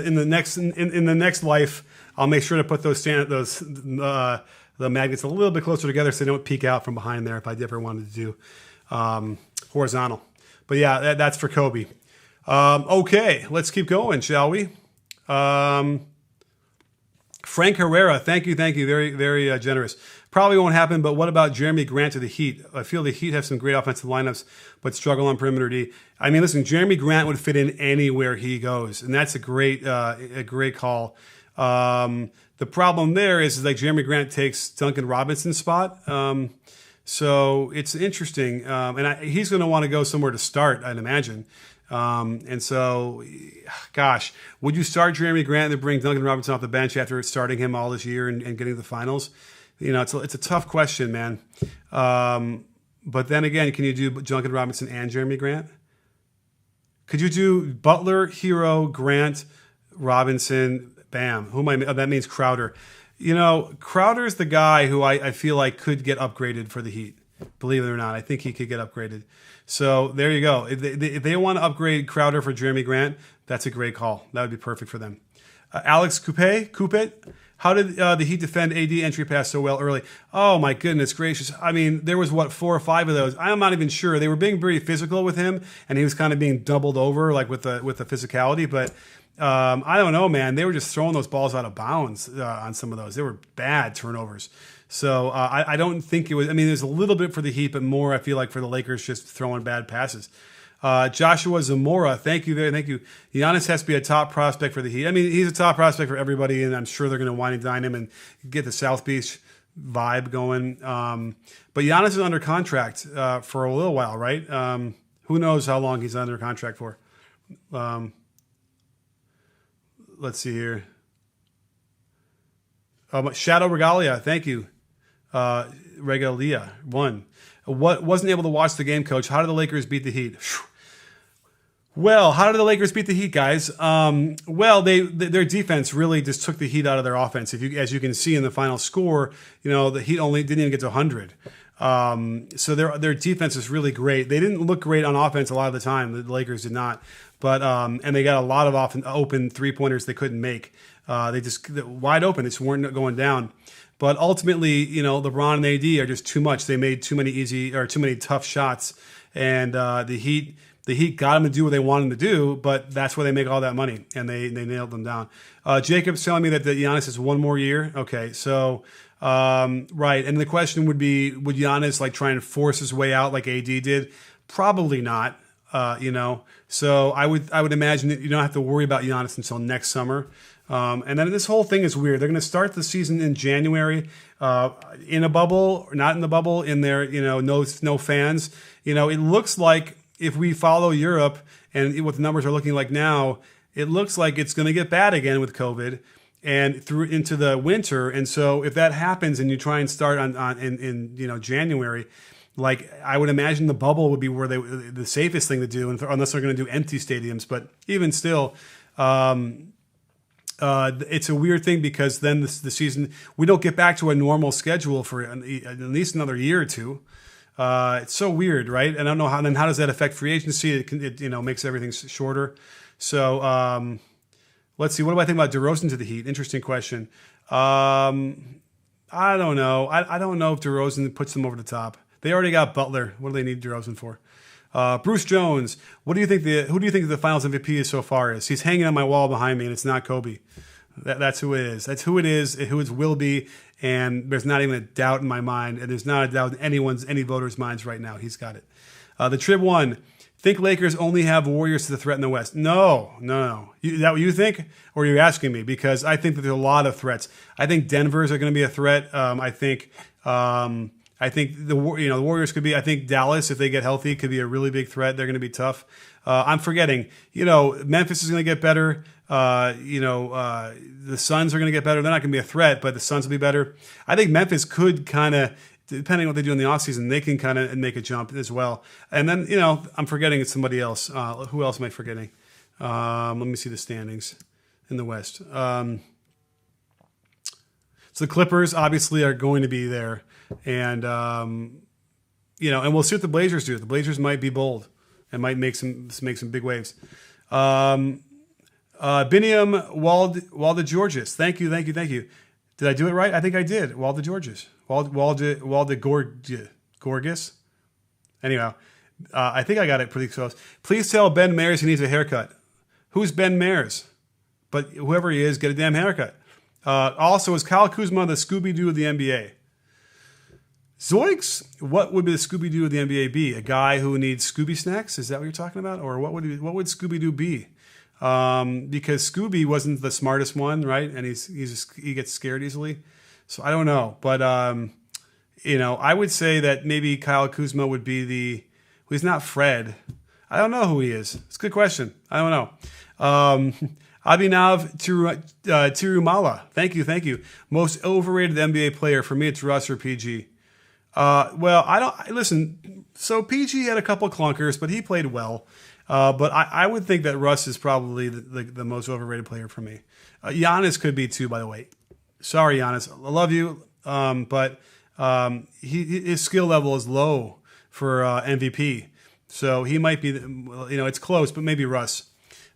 in the next life, I'll make sure to put those the magnets a little bit closer together so they don't peek out from behind there if I ever wanted to do horizontal. But yeah, that's for Kobe. Okay, let's keep going, shall we? Frank Herrera, thank you. Very, very generous. Probably won't happen, but what about Jeremy Grant to the Heat? I feel the Heat have some great offensive lineups, but struggle on perimeter D. I mean, listen, Jeremy Grant would fit in anywhere he goes, and that's a great call. The problem there is like Jeremy Grant takes Duncan Robinson's spot. So it's interesting. And he's going to want to go somewhere to start, I'd imagine. And so, gosh, would you start Jeremy Grant and bring Duncan Robinson off the bench after starting him all this year and getting to the finals? You know, it's a tough question, man. But then again, can you do Duncan Robinson and Jeremy Grant? Could you do Butler, Hero, Grant, Robinson, bam? Who am I? Oh, that means Crowder. You know, Crowder's the guy who I feel like could get upgraded for the Heat. Believe it or not, I think he could get upgraded. So there you go. If they want to upgrade Crowder for Jeremy Grant, that's a great call. That would be perfect for them. Alex Coupet, how did the Heat defend AD entry pass so well early? Oh my goodness gracious! I mean, there was 4 or 5 of those. I'm not even sure. They were being very physical with him, and he was kind of being doubled over, like with the physicality. But I don't know, man. They were just throwing those balls out of bounds on some of those. They were bad turnovers. So I don't think it was. I mean, there's a little bit for the Heat, but more I feel like for the Lakers just throwing bad passes. Joshua Zamora, thank you. Giannis has to be a top prospect for the Heat. I mean, he's a top prospect for everybody, and I'm sure they're going to wine and dine him and get the South Beach vibe going. But Giannis is under contract for a little while, right? Who knows how long he's under contract for? Let's see here. Shadow Regalia, thank you. Regalia, 1. What wasn't able to watch the game, Coach? How did the Lakers beat the Heat? Well, how did the Lakers beat the Heat, guys? Well, their defense really just took the Heat out of their offense. As you can see in the final score, you know, the Heat only didn't even get to 100. So their defense is really great. They didn't look great on offense a lot of the time. The Lakers did not. But and they got a lot of open 3-pointers they couldn't make. They just wide open. They just weren't going down. But ultimately, you know, LeBron and AD are just too much. They made too many tough shots, and the Heat got them to do what they wanted them to do. But that's where they make all that money, and they nailed them down. Jacob's telling me that the Giannis is 1 more year. Okay, so right, and the question would be, would Giannis like try and force his way out like AD did? Probably not. You know, so I would imagine that you don't have to worry about Giannis until next summer. And then this whole thing is weird. They're going to start the season in January, in a bubble, or not in the bubble, in their, you know, no fans. You know, it looks like if we follow Europe and what the numbers are looking like now, it looks like it's going to get bad again with COVID and through into the winter. And so if that happens and you try and start in you know, January, like I would imagine the bubble would be where the safest thing to do, unless they're going to do empty stadiums. But even still, it's a weird thing because then the season, we don't get back to a normal schedule for at least another year or two. It's so weird, right? And I don't know how does that affect free agency? It you know, makes everything shorter. So let's see. What do I think about DeRozan to the Heat? Interesting question. I don't know. I don't know if DeRozan puts them over the top. They already got Butler. What do they need DeRozan for? Bruce Jones, who do you think the Finals MVP is so far is? He's hanging on my wall behind me, and it's not Kobe. That's who it is. That's who it is. Who it will be, and there's not even a doubt in my mind, and there's not a doubt in any voters' minds right now. He's got it. The Trib 1, think Lakers only have Warriors to threaten the West? No. Is that what you think, or are you asking me? Because I think that there's a lot of threats. I think Denver's are going to be a threat. I think the Warriors could be. I think Dallas, if they get healthy, could be a really big threat. They're going to be tough. I'm forgetting. You know, Memphis is going to get better. The Suns are going to get better. They're not going to be a threat, but the Suns will be better. I think Memphis could kind of, depending on what they do in the offseason, they can kind of make a jump as well. And then, you know, I'm forgetting somebody else. Who else am I forgetting? Let me see the standings in the West. So the Clippers obviously are going to be there. And, and we'll see what the Blazers do. The Blazers might be bold and might make some big waves. Biniam Walda Georges. Thank you. Did I do it right? I think I did. Walda Georges. Walda Gorgas. Anyway, I think I got it pretty close. Please tell Ben Mayers he needs a haircut. Who's Ben Mayers? But whoever he is, get a damn haircut. Also, is Kyle Kuzma the Scooby-Doo of the NBA? Zoinks! What would the Scooby-Doo of the NBA be? A guy who needs Scooby snacks? Is that what you're talking about? Or what would Scooby-Doo be? Because Scooby wasn't the smartest one, right? And he gets scared easily. So I don't know. But, I would say that maybe Kyle Kuzma would be he's not Fred. I don't know who he is. It's a good question. I don't know. Abhinav Tirumala. Thank you. Most overrated NBA player. For me, it's Russ or PG. Listen, so PG had a couple of clunkers, but he played well. But I would think that Russ is probably the most overrated player for me. Giannis could be too, by the way. Sorry, Giannis. I love you. But his skill level is low for MVP. So he might be, it's close, but maybe Russ.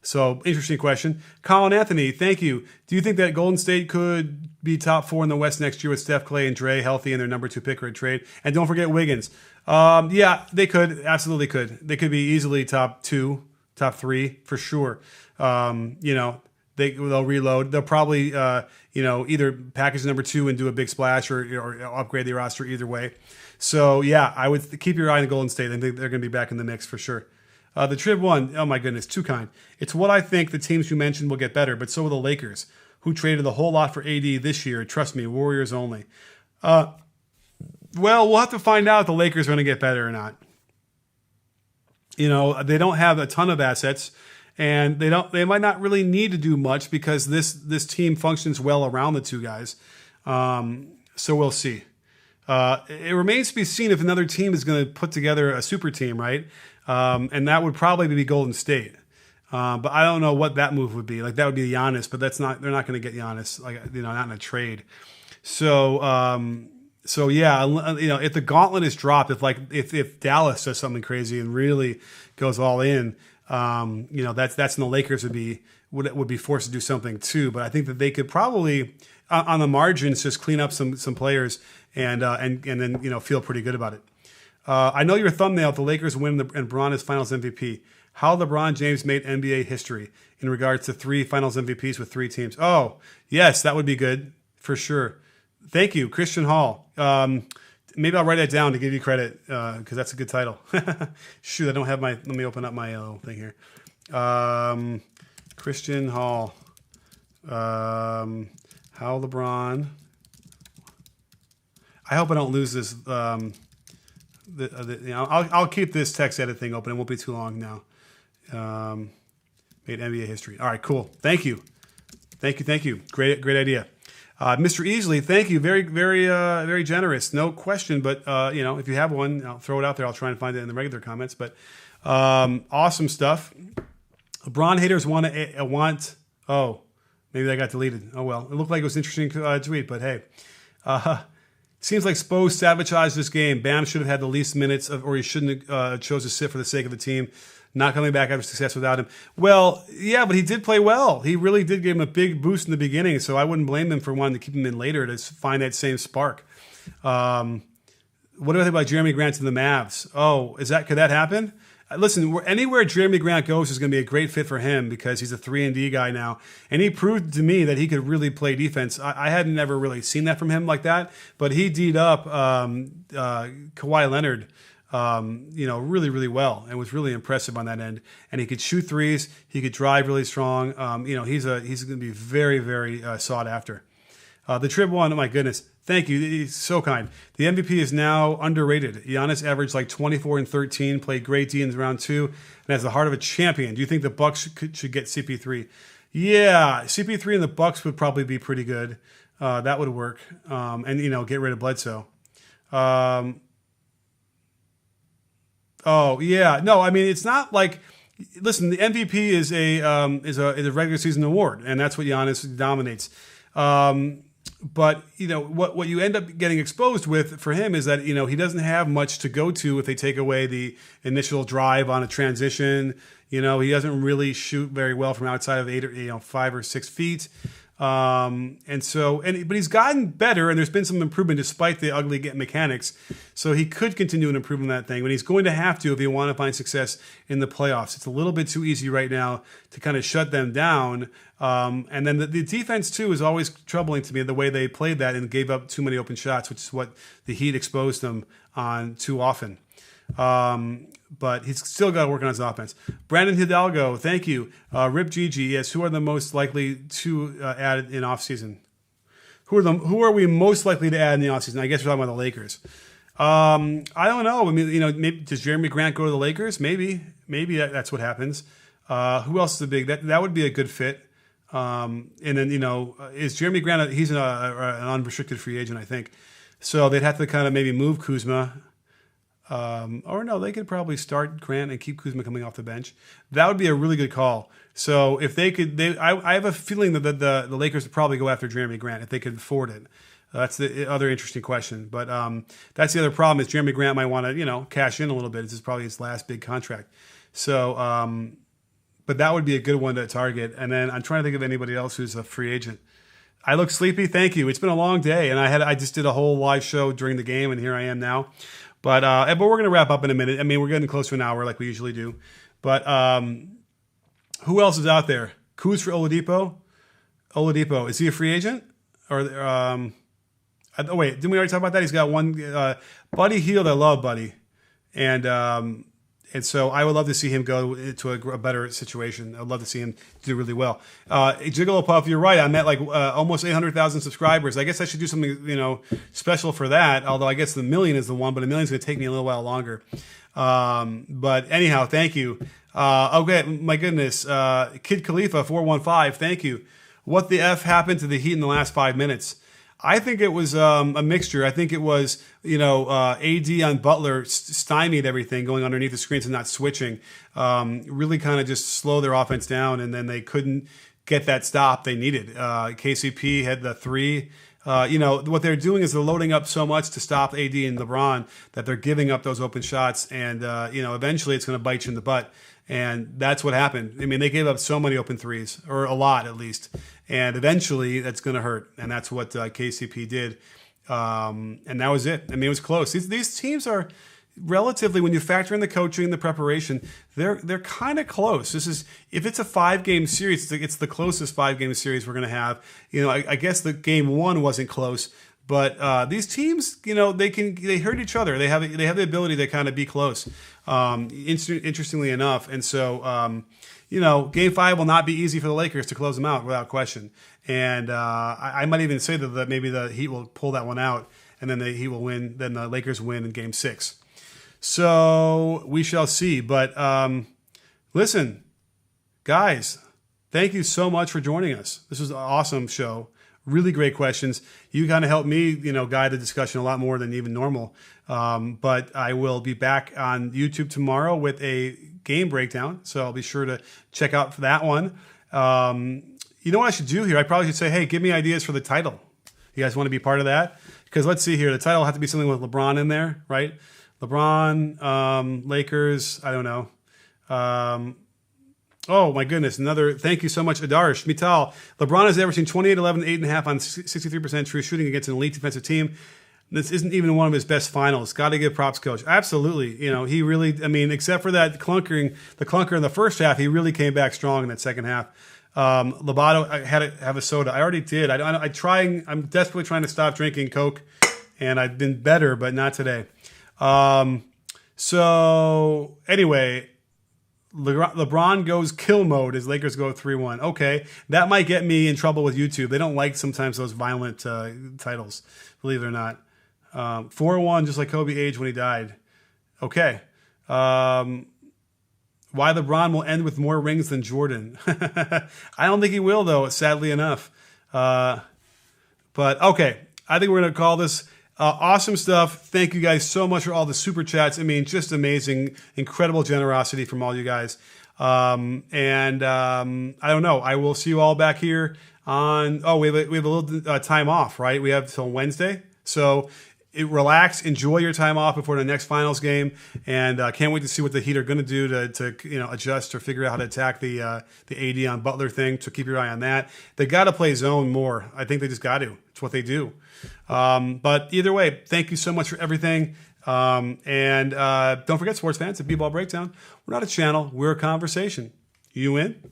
So, interesting question. Colin Anthony, thank you. Do you think that Golden State could be top 4 in the West next year with Steph, Clay, and Dre healthy and their number 2 pick or a trade? And don't forget Wiggins. Yeah, they could. Absolutely could. They could be easily top 2, top 3 for sure. They'll reload. They'll probably, either package number 2 and do a big splash or upgrade the roster either way. So, yeah, I would keep your eye on Golden State. I think they're going to be back in the mix for sure. The Trib one, oh my goodness, too kind. It's what I think the teams you mentioned will get better, but so will the Lakers, who traded a whole lot for AD this year. Trust me, Warriors only. Well, we'll have to find out if the Lakers are going to get better or not. They don't have a ton of assets, and they might not really need to do much because this team functions well around the two guys. So we'll see. It remains to be seen if another team is going to put together a super team, right? And that would probably be Golden State. But I don't know what that move would be. Like that would be Giannis, but they're not going to get Giannis, not in a trade. So yeah, if the gauntlet is dropped, if Dallas does something crazy and really goes all in, that's when the Lakers would be forced to do something too. But I think that they could probably on the margins just clean up some players and then feel pretty good about it. I know your thumbnail. If the Lakers win and Bron is Finals MVP, how LeBron James made NBA history in regards to 3 Finals MVPs with 3 teams. Oh, yes, that would be good for sure. Thank you, Christian Hall. Maybe I'll write that down to give you credit because that's a good title. Shoot, I don't have let me open up my little thing here. Christian Hall. How LeBron. I hope I don't lose this. I'll keep this text edit thing open. It won't be too long now. Made NBA history. All right, cool. Thank you. Great idea. Mr. Easley, thank you. Very, very, very generous. No question, but if you have one, I'll throw it out there. I'll try and find it in the regular comments. But awesome stuff. LeBron haters want. Oh, maybe that got deleted. Oh well, it looked like it was an interesting tweet, but hey. Seems like Spo sabotaged this game. Bam should have had the least minutes or he shouldn't have chose to sit for the sake of the team. Not coming back after success without him. Well, yeah, but he did play well. He really did give him a big boost in the beginning, so I wouldn't blame him for wanting to keep him in later to find that same spark. What do I think about Jeremy Grant to the Mavs? Oh, could that happen? Listen, anywhere Jeremy Grant goes is going to be a great fit for him because he's a 3-and-D guy now. And he proved to me that he could really play defense. I had never really seen that from him like that, but he D'd up Kawhi Leonard really, really well and was really impressive on that end. And he could shoot threes. He could drive really strong. He's going to be very, very sought after. The Trib one, oh my goodness. Thank you. He's so kind. The MVP is now underrated. Giannis averaged like 24 and 13, played great D in round 2, and has the heart of a champion. Do you think the Bucks should get CP3? Yeah, CP3 and the Bucks would probably be pretty good. That would work. And get rid of Bledsoe. Oh yeah, no. I mean, it's not like. Listen, the MVP is a regular season award, and that's what Giannis dominates. But what you end up getting exposed with for him is that he doesn't have much to go to if they take away the initial drive on a transition. He doesn't really shoot very well from outside of 5 or 6 feet. But he's gotten better, and there's been some improvement despite the ugly mechanics. So he could continue and improve on that thing, but he's going to have to if he want to find success in the playoffs. It's a little bit too easy right now to kind of shut them down. And then the defense too is always troubling to me, the way they played that and gave up too many open shots, which is what the Heat exposed them on too often. But he's still got to work on his offense. Brandon Hidalgo, thank you. Rip Gigi, yes. Who are the most likely to add in offseason? Who are we most likely to add in the offseason? I guess we're talking about the Lakers. I don't know. I mean, maybe does Jeremy Grant go to the Lakers? Maybe that's what happens. Who else is a big? That would be a good fit. And then is Jeremy Grant? He's an unrestricted free agent, I think. So they'd have to kind of maybe move Kuzma. Or no, they could probably start Grant and keep Kuzma coming off the bench. That would be a really good call. So if they could, I have a feeling that the Lakers would probably go after Jeremy Grant if they could afford it. That's the other interesting question. But that's the other problem is Jeremy Grant might want to cash in a little bit. This is probably his last big contract. So, but that would be a good one to target. And then I'm trying to think of anybody else who's a free agent. I look sleepy. Thank you. It's been a long day, and I just did a whole live show during the game, and here I am now. But we're going to wrap up in a minute. I mean, we're getting close to an hour like we usually do. But who else is out there? Kuz for Oladipo? Oladipo, is he a free agent? Or wait, didn't we already talk about that? He's got one. Buddy Hield, I love Buddy. And so I would love to see him go to a better situation. I'd love to see him do really well. Jigglypuff, you're right. I'm at like almost 800,000 subscribers. I guess I should do something special for that. Although I guess the million is the one, but a million's going to take me a little while longer. But anyhow, thank you. Okay, my goodness. Kid Khalifa 415, thank you. What the F happened to the Heat in the last 5 minutes? I think it was a mixture. I think it was, AD on Butler stymied everything, going underneath the screens and not switching. Really kind of just slow their offense down, and then they couldn't get that stop they needed. KCP had the three. What they're doing is they're loading up so much to stop AD and LeBron that they're giving up those open shots, and eventually it's going to bite you in the butt. And that's what happened. I mean, they gave up so many open threes, or a lot at least. And eventually that's going to hurt. And that's what KCP did. And that was it. I mean, it was close. These teams are relatively, when you factor in the coaching, the preparation, they're kind of close. If it's a 5-game series, it's the closest 5-game series we're going to have. I guess the game one wasn't close. But these teams, they hurt each other. They have the ability to kind of be close. Interestingly enough, and so Game 5 will not be easy for the Lakers to close them out without question. And I might even say that maybe the Heat will pull that one out, and then the Heat will win. Then the Lakers win in Game 6. So we shall see. But listen, guys, thank you so much for joining us. This was an awesome show. Really great questions. You kind of helped me, guide the discussion a lot more than even normal. But I will be back on YouTube tomorrow with a game breakdown. So I'll be sure to check out for that one. You know what I should do here? I probably should say, hey, give me ideas for the title. You guys want to be part of that? Because let's see here. The title will have to be something with LeBron in there, right? LeBron, Lakers, I don't know. Oh, my goodness. Thank you so much, Adarsh. Mital, LeBron is averaging 28, 11, 8.5 on 63% true shooting against an elite defensive team. This isn't even one of his best finals. Got to give props, coach. Absolutely. He really, except for the clunker in the first half, he really came back strong in that second half. Lobato, I had to have a soda. I already did. I'm desperately trying to stop drinking Coke, and I've been better, but not today. So anyway, LeBron goes kill mode as Lakers go 3-1. Okay, that might get me in trouble with YouTube. They don't like sometimes those violent titles, believe it or not. 4-1, just like Kobe aged when he died. Okay. Why LeBron will end with more rings than Jordan. I don't think he will, though, sadly enough. But okay, I think we're going to call this awesome stuff. Thank you guys so much for all the super chats. Just amazing, incredible generosity from all you guys. I don't know. I will see you all back here on. Oh, we have a little time off, right? We have till Wednesday. So relax, enjoy your time off before the next finals game, and can't wait to see what the Heat are going to do to adjust or figure out how to attack the AD on Butler thing. So keep your eye on that. They got to play zone more. I think they just got to. It's what they do. But either way, thank you so much for everything. And don't forget, sports fans, at B-Ball Breakdown, we're not a channel, we're a conversation. You in?